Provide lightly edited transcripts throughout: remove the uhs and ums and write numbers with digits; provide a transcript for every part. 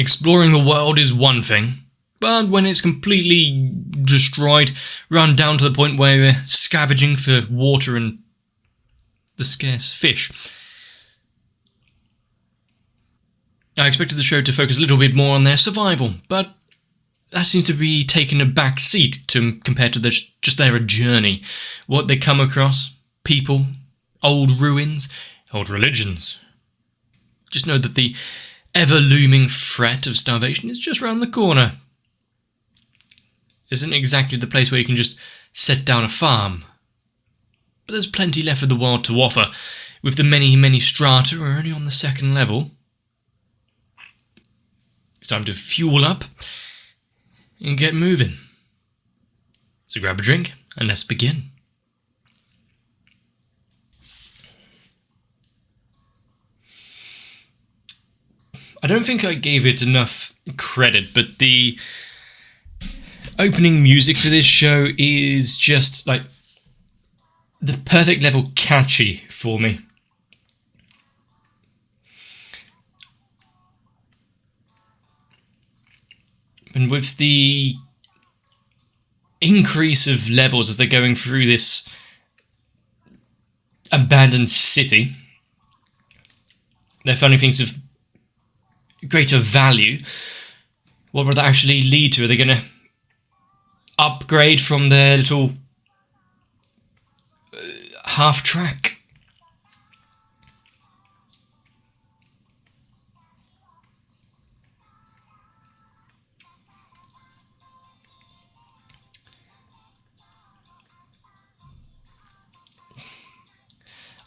Exploring the world is one thing, but when it's completely destroyed, run down to the point where you're scavenging for water and the scarce fish. I expected the show to focus a little bit more on their survival, but that seems to be taking a back seat compared to just their journey. What they come across, people, old ruins, old religions. Just know that the ever-looming threat of starvation is just round the corner. Isn't exactly the place where you can just set down a farm. But there's plenty left of the world to offer, with the many strata are only on the second level. It's time to fuel up and get moving. So grab a drink and let's begin. I don't think I gave it enough credit, but the opening music for this show is just like the perfect level catchy for me. And with the increase of levels as they're going through this abandoned city, they're finding things of greater value. What will that actually lead to? Are they going to upgrade from their little half track?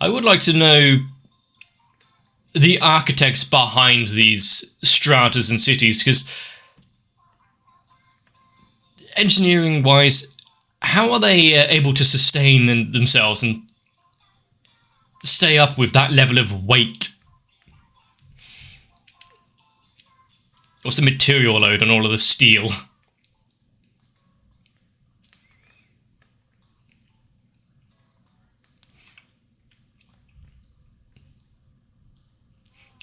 I would like to know the architects behind these stratas and cities, because engineering-wise, how are they able to sustain themselves and stay up with that level of weight? What's the material load on all of the steel?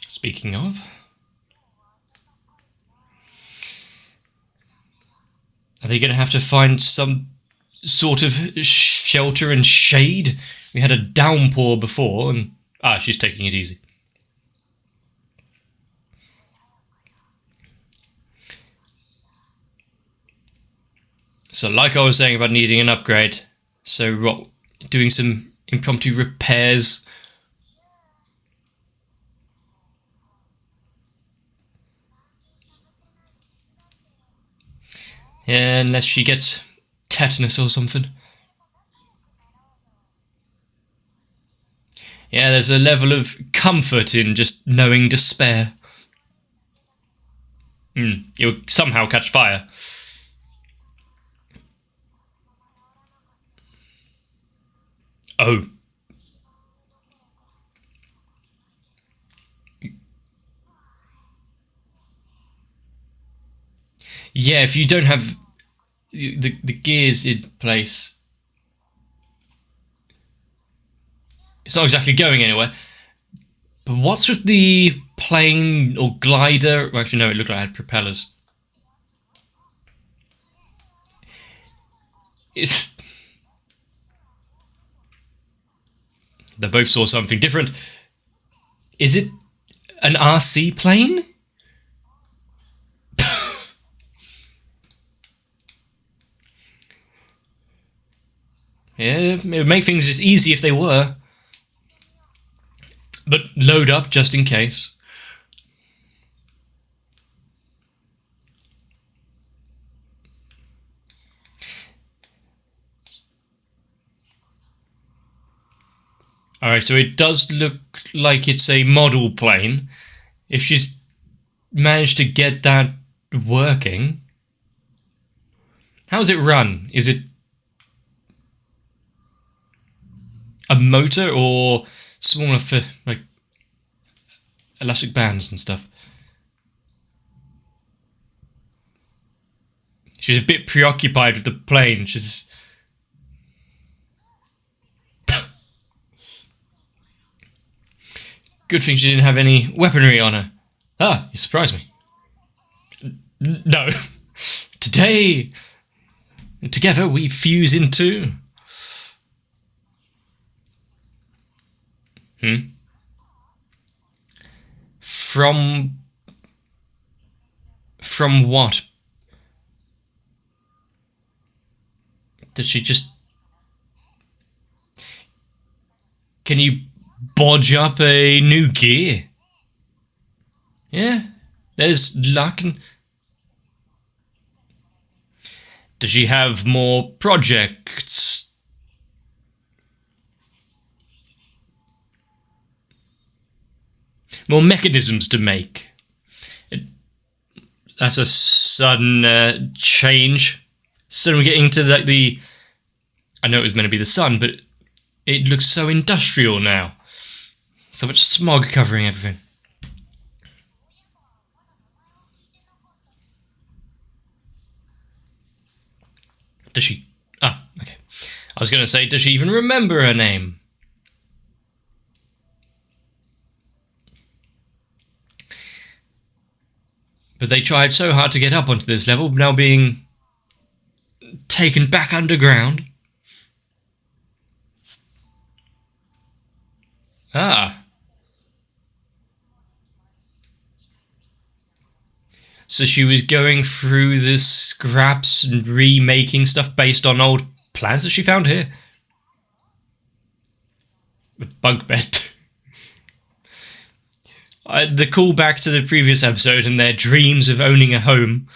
Speaking of, are they going to have to find some sort of shelter and shade? We had a downpour before, and she's taking it easy. So like I was saying about needing an upgrade, so doing some impromptu repairs. Yeah, unless she gets tetanus or something. Yeah, there's a level of comfort in just knowing despair. You'll somehow catch fire. Oh. Yeah, if you don't have the gears in place, it's not exactly going anywhere. But what's with the plane or glider? Well, actually, no, it looked like it had propellers. They both saw something different. Is it an RC plane? Yeah, it would make things just easy if they were. But load up just in case. Alright, so it does look like it's a model plane. If she's managed to get that working. How does it run? Is it a motor or smaller for like elastic bands and stuff? She's a bit preoccupied with the plane. She's good thing she didn't have any weaponry on her. Ah, you surprised me. No. Today, together we fuse into... From what? Did she just... Can you bodge up a new gear? Yeah, there's luck. Does she have more projects? More mechanisms to make? That's a sudden change. Suddenly getting to the... I know it was meant to be the sun, but it looks so industrial now. So much smog covering everything. Does she... Ah, okay. I was going to say, does she even remember her name? But they tried so hard to get up onto this level, now being taken back underground. Ah. So she was going through the scraps and remaking stuff based on old plans that she found here. A bunk bed. The callback to the previous episode and their dreams of owning a home.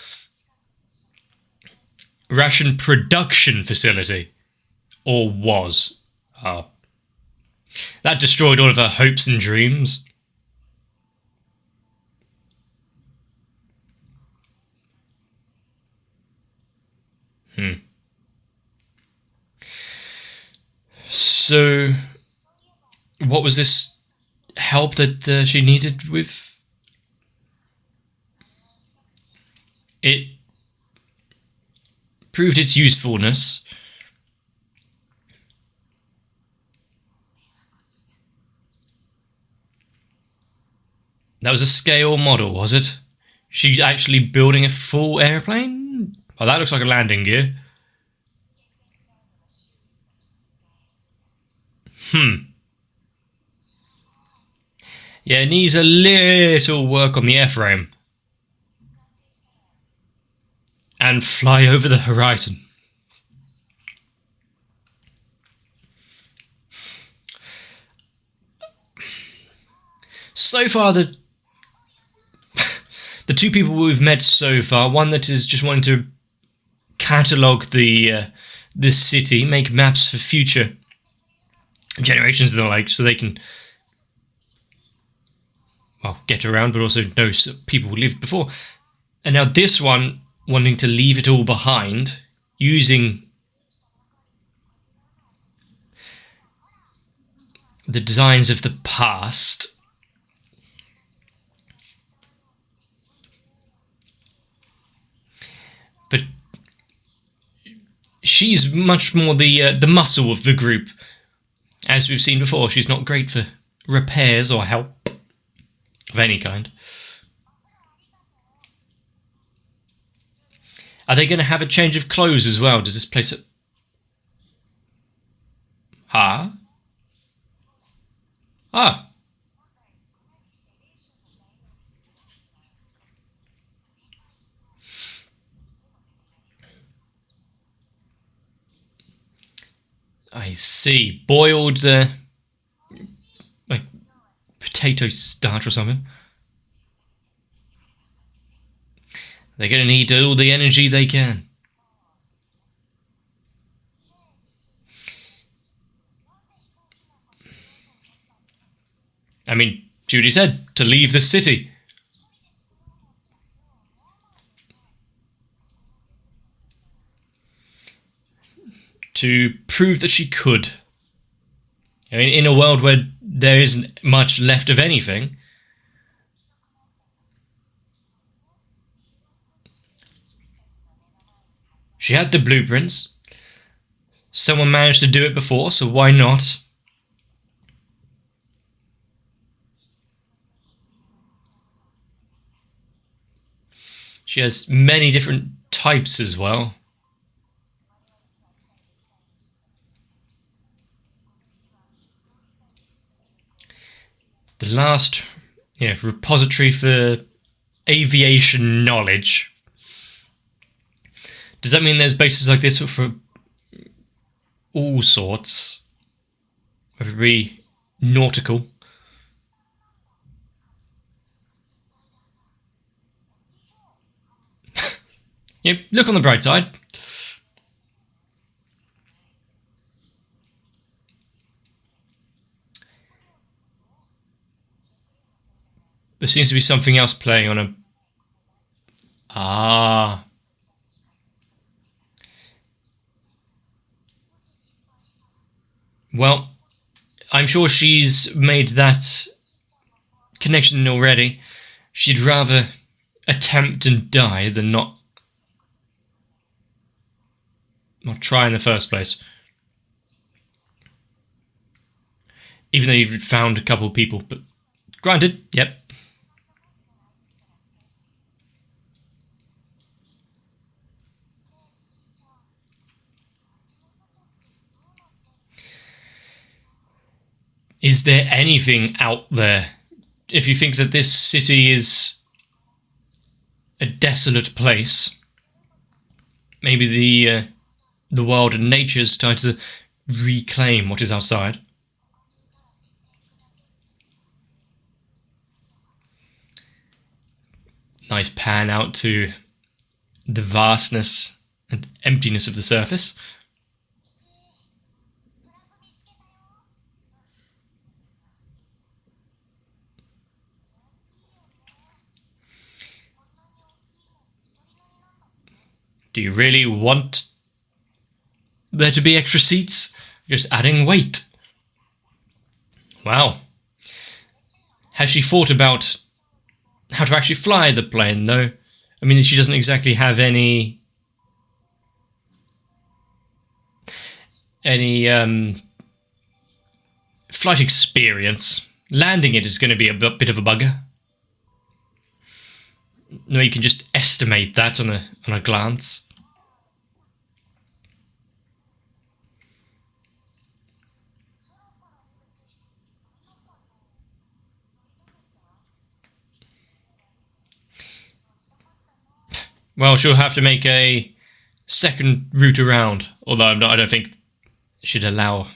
Ration production facility. Or was. Oh. That destroyed all of her hopes and dreams. So, what was this help that she needed with? It proved its usefulness. That was a scale model, was it? She's actually building a full airplane? Oh, that looks like a landing gear. Yeah, it needs a little work on the airframe. And fly over the horizon. So far, the two people we've met so far, one that is just wanting to catalogue this city, make maps for future generations and the like, so they can, well, get around, but also know people who lived before. And now this one, wanting to leave it all behind, using the designs of the past. But she's much more the muscle of the group. As we've seen before, she's not great for repairs or help of any kind. Are they going to have a change of clothes as well? Does this place... Huh? Ah. I see. Boiled, like, potato starch or something. They're going to need all the energy they can. I mean, Judy said to leave the city. To prove that she could. I mean, in a world where there isn't much left of anything. She had the blueprints. Someone managed to do it before, so why not? She has many different types as well. The last repository for aviation knowledge. Does that mean there's bases like this for all sorts? Whether it be nautical? Yep, look on the bright side. There seems to be something else playing on a... Ah. Well, I'm sure she's made that connection already. She'd rather attempt and die than not try in the first place. Even though you've found a couple of people, but granted, yep. Is there anything out there? If you think that this city is a desolate place, maybe the world and nature's trying to reclaim what is outside. Nice pan out to the vastness and emptiness of the surface. Do you really want there to be extra seats? Just adding weight. Wow. Has she thought about how to actually fly the plane, though? I mean, she doesn't exactly have any flight experience. Landing it is going to be a bit of a bugger. No, you can just estimate that on a glance. Well, she'll have to make a second route around. Although I don't think should allow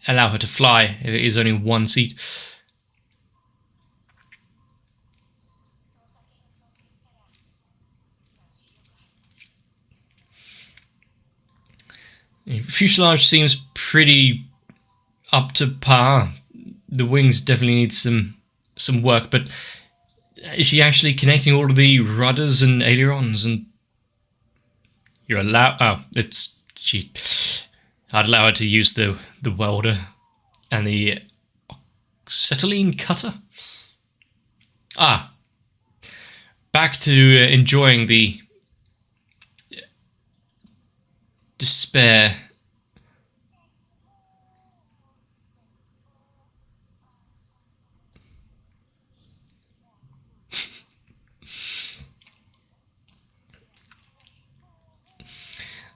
her to fly if it is only one seat. Fuselage seems pretty up to par. The wings definitely need some work, but is she actually connecting all of the rudders and ailerons? And you're allowed... Oh, it's... I'd allow her to use the welder and the acetylene cutter. Ah. Back to enjoying the despair.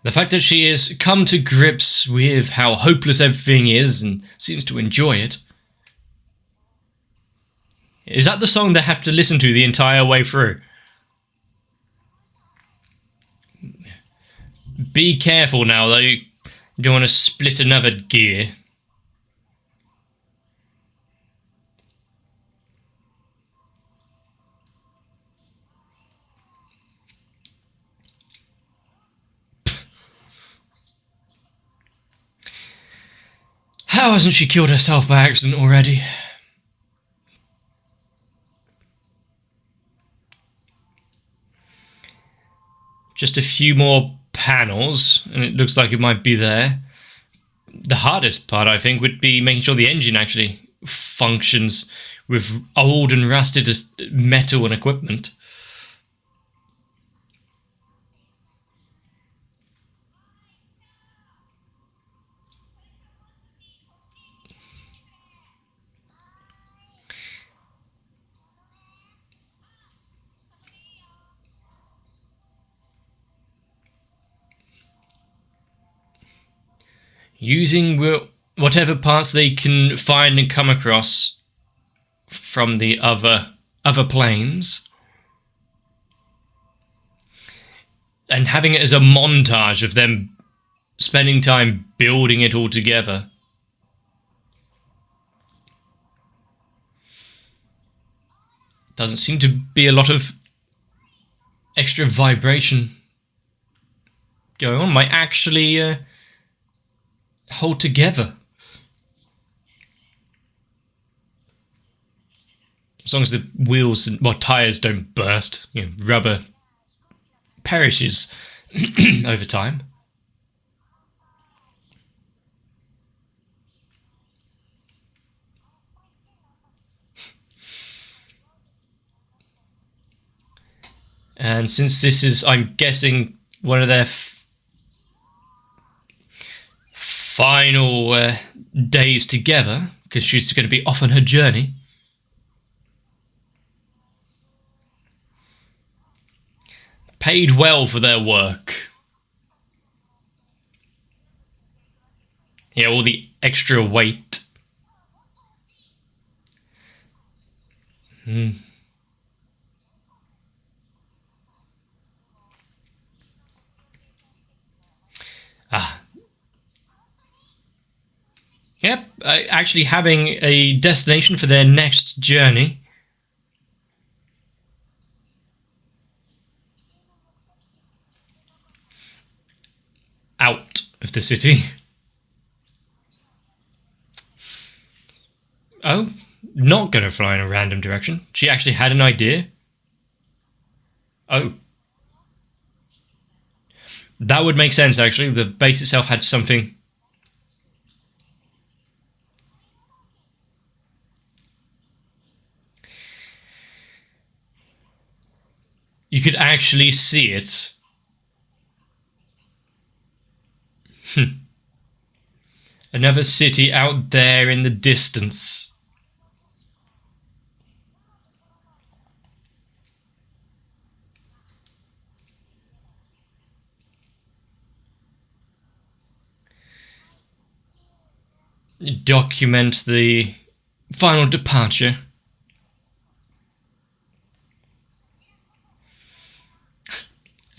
The fact that she has come to grips with how hopeless everything is and seems to enjoy it. Is that the song they have to listen to the entire way through? Be careful now, though. You don't want to split another gear. How hasn't she killed herself by accident already? Just a few more panels, and it looks like it might be there. The hardest part, I think, would be making sure the engine actually functions with old and rusted metal and equipment. using whatever parts they can find and come across from the other planes, and having it as a montage of them spending time building it all together. Doesn't seem to be a lot of extra vibration going on. Might actually hold together. As long as the wheels and tyres don't burst, rubber perishes over time. And since this is, I'm guessing, one of their final days together, because she's going to be off on her journey, paid well for their work. Yeah, all the extra weight. Yep, actually having a destination for their next journey. Out of the city. Oh, not going to fly in a random direction. She actually had an idea. Oh. That would make sense, actually. The base itself had something. You could actually see it. Another city out there in the distance. Document the final departure.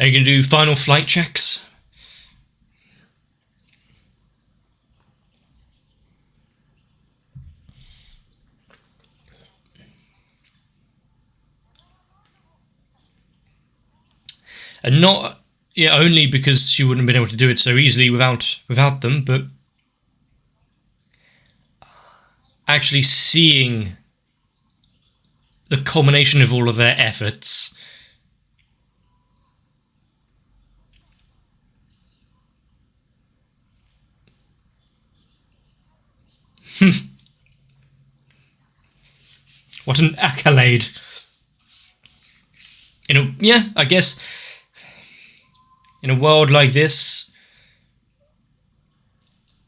Are you going to do final flight checks? And not only because she wouldn't have been able to do it so easily without them, but actually seeing the culmination of all of their efforts. What an accolade. I guess in a world like this,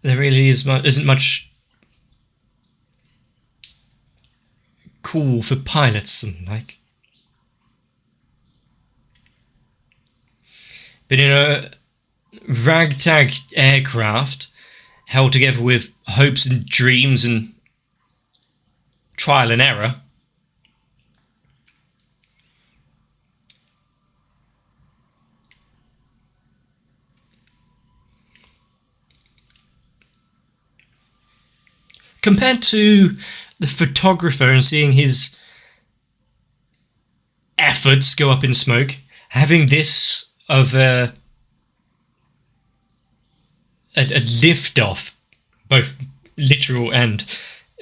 there really isn't much cool for pilots and like. But in a ragtag aircraft held together with hopes and dreams and trial and error, compared to the photographer and seeing his efforts go up in smoke, having this of a lift-off, both literal and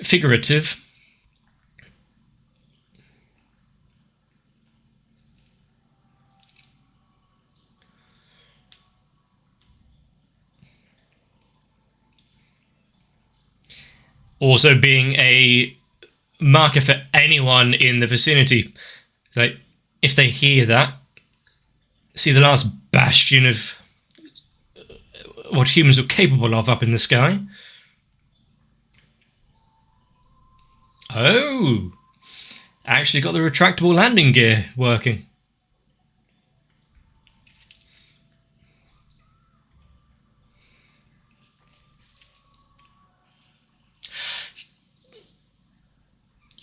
figurative. Also being a marker for anyone in the vicinity. Like, if they hear that, see the last bastion of what humans were capable of up in the sky. Oh, actually got the retractable landing gear working.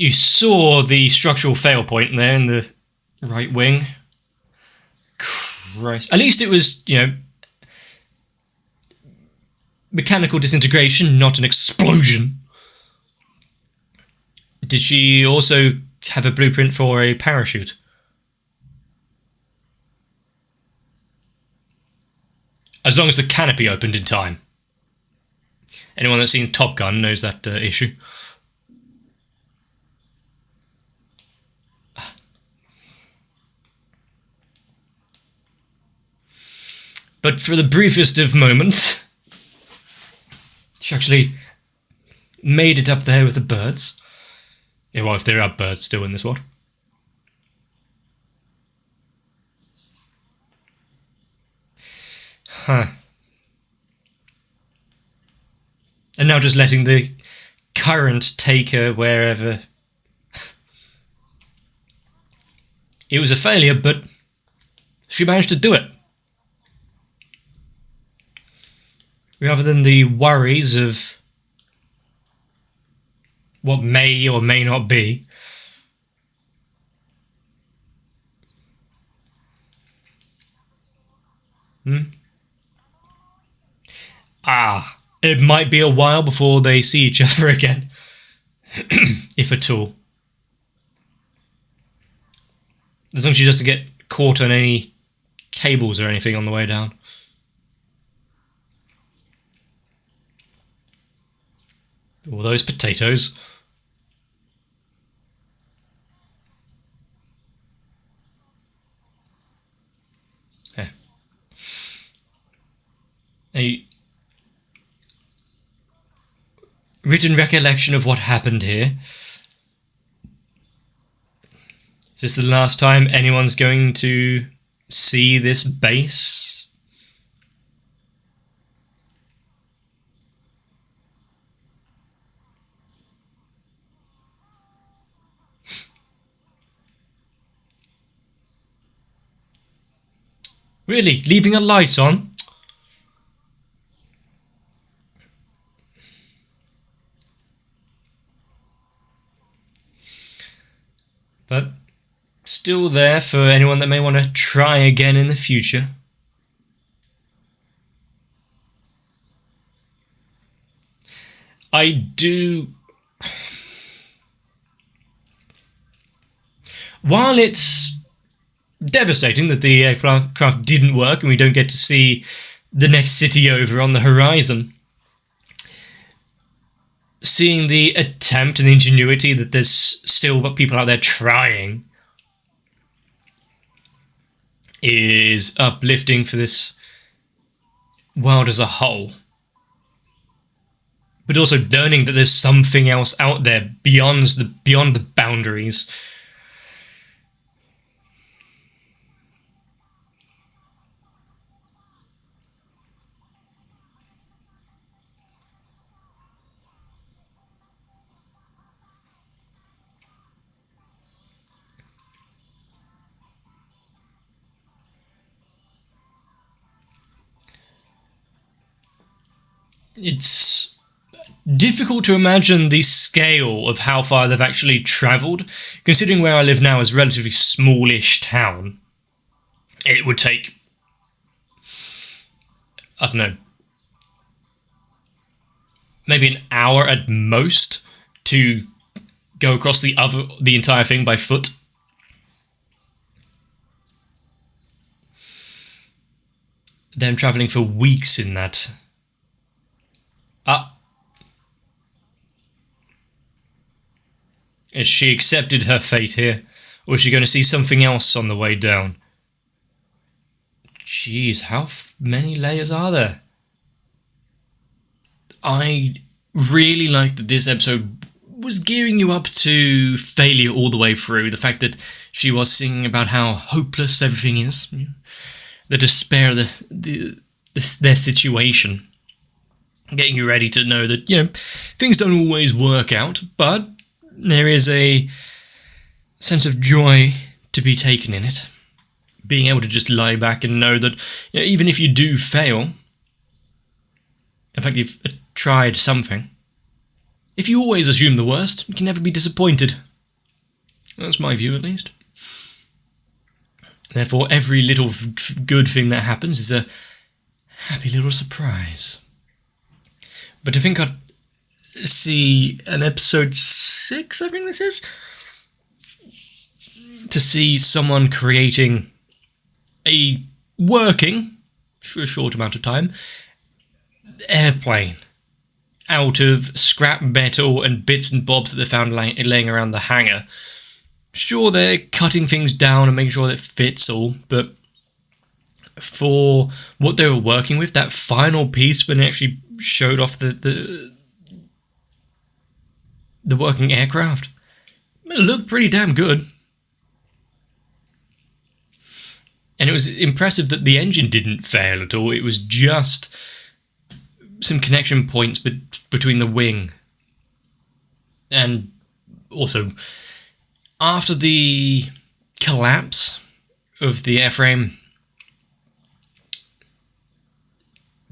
You saw the structural fail point there in the right wing. Christ. At least it was, mechanical disintegration, not an explosion. Did she also have a blueprint for a parachute? As long as the canopy opened in time. Anyone that's seen Top Gun knows that issue. But for the briefest of moments, she actually made it up there with the birds. Yeah, well, if there are birds still in this world. Huh. And now just letting the current take her wherever. It was a failure, but she managed to do it. Rather than the worries of what may or may not be. It might be a while before they see each other again. If at all. As long as she doesn't get caught on any cables or anything on the way down. All those potatoes. Yeah. A written recollection of what happened here. Is this the last time anyone's going to see this base? Really? Leaving a light on? But still there for anyone that may want to try again in the future. I do... While it's devastating that the aircraft didn't work and we don't get to see the next city over on the horizon, seeing the attempt and ingenuity that there's still people out there trying is uplifting for this world as a whole. But also learning that there's something else out there beyond the boundaries. It's difficult to imagine the scale of how far they've actually travelled, considering where I live now is a relatively smallish town. It would take, I don't know, maybe an hour at most to go across the entire thing by foot. Them travelling for weeks in that. Has she accepted her fate here? Or is she going to see something else on the way down? Jeez, how many layers are there? I really like that this episode was gearing you up to failure all the way through. The fact that she was singing about how hopeless everything is. The despair of their situation. Getting you ready to know that, things don't always work out, but there is a sense of joy to be taken in it. Being able to just lie back and know that even if you do fail, in fact, you've tried something. If you always assume the worst, you can never be disappointed. That's my view, at least. Therefore, every little good thing that happens is a happy little surprise. But I think I'd see an episode 6, I think this is, to see someone creating a working, for a short amount of time, airplane out of scrap metal and bits and bobs that they found laying around the hangar. Sure, they're cutting things down and making sure that it fits all, but for what they were working with, that final piece when it actually showed off the working aircraft, it looked pretty damn good. And it was impressive that the engine didn't fail at all. It was just some connection points between the wing. And also, after the collapse of the airframe,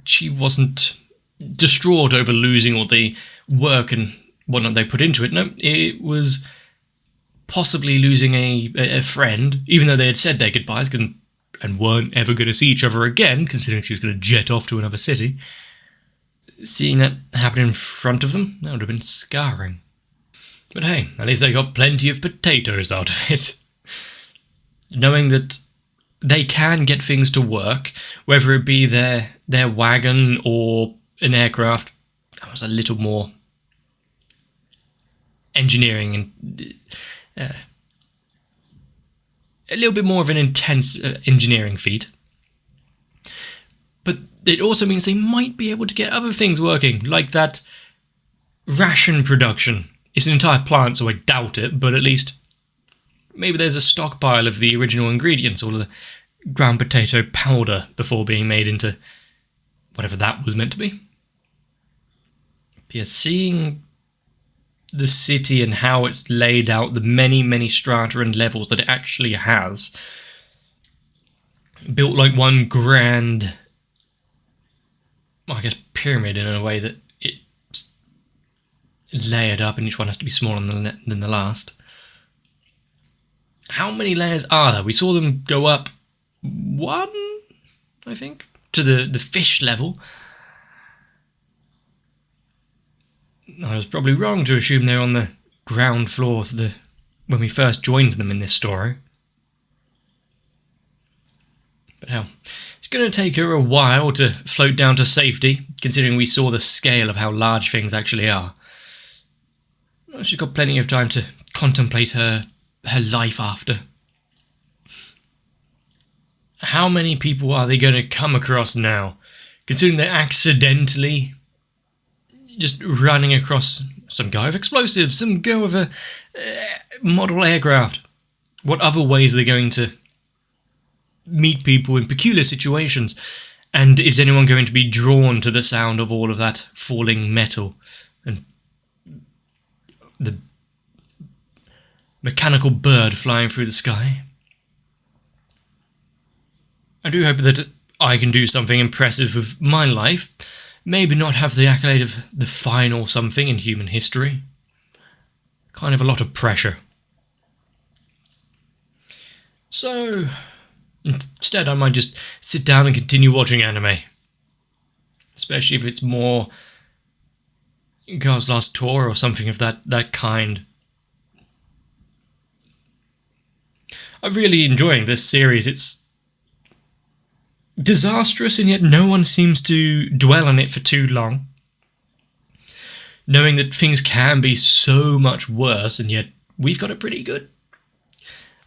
she wasn't distraught over losing all the work and whatnot they put into it. No, it was possibly losing a friend, even though they had said their goodbyes and weren't ever going to see each other again, considering she was going to jet off to another city. Seeing that happen in front of them, that would have been scarring. But hey, at least they got plenty of potatoes out of it. Knowing that they can get things to work, whether it be their wagon or an aircraft, that was a little more engineering and a little bit more of an intense engineering feat. But it also means they might be able to get other things working, like that ration production. It's an entire plant, so I doubt it, but at least maybe there's a stockpile of the original ingredients, or the ground potato powder, before being made into whatever that was meant to be. But yeah, seeing the city and how it's laid out, the many, many strata and levels that it actually has, built like one grand, well, I guess, pyramid in a way that it's layered up and each one has to be smaller than the last. How many layers are there? We saw them go up one, I think, to the fish level. I was probably wrong to assume they're on the ground floor when we first joined them in this story. But hell, it's going to take her a while to float down to safety, considering we saw the scale of how large things actually are. Well, she's got plenty of time to contemplate her life after. How many people are they going to come across now, considering they're accidentally just running across some guy with explosives, some girl with a model aircraft? What other ways are they going to meet people in peculiar situations? And is anyone going to be drawn to the sound of all of that falling metal and the mechanical bird flying through the sky? I do hope that I can do something impressive with my life. Maybe not have the accolade of the final something in human history. Kind of a lot of pressure. So instead I might just sit down and continue watching anime. Especially if it's more Girls' Last Tour or something of that kind. I'm really enjoying this series. It's disastrous, and yet no one seems to dwell on it for too long. Knowing that things can be so much worse, and yet we've got it pretty good.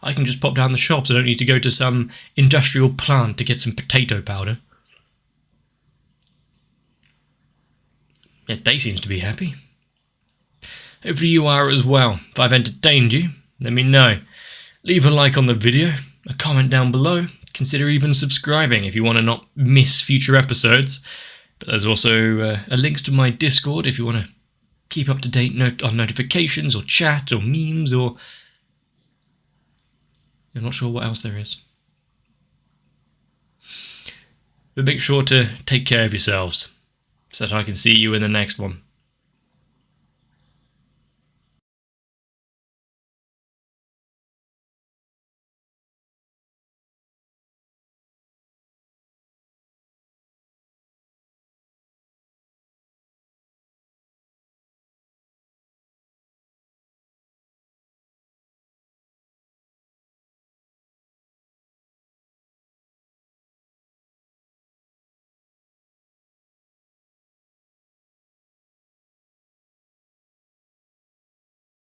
I can just pop down the shops. I don't need to go to some industrial plant to get some potato powder. Yet they seem to be happy. Hopefully you are as well. If I've entertained you, let me know. Leave a like on the video, a comment down below. Consider even subscribing if you want to not miss future episodes. But there's also a link to my Discord if you want to keep up to date on notifications or chat or memes, or I'm not sure what else there is. But make sure to take care of yourselves so that I can see you in the next one.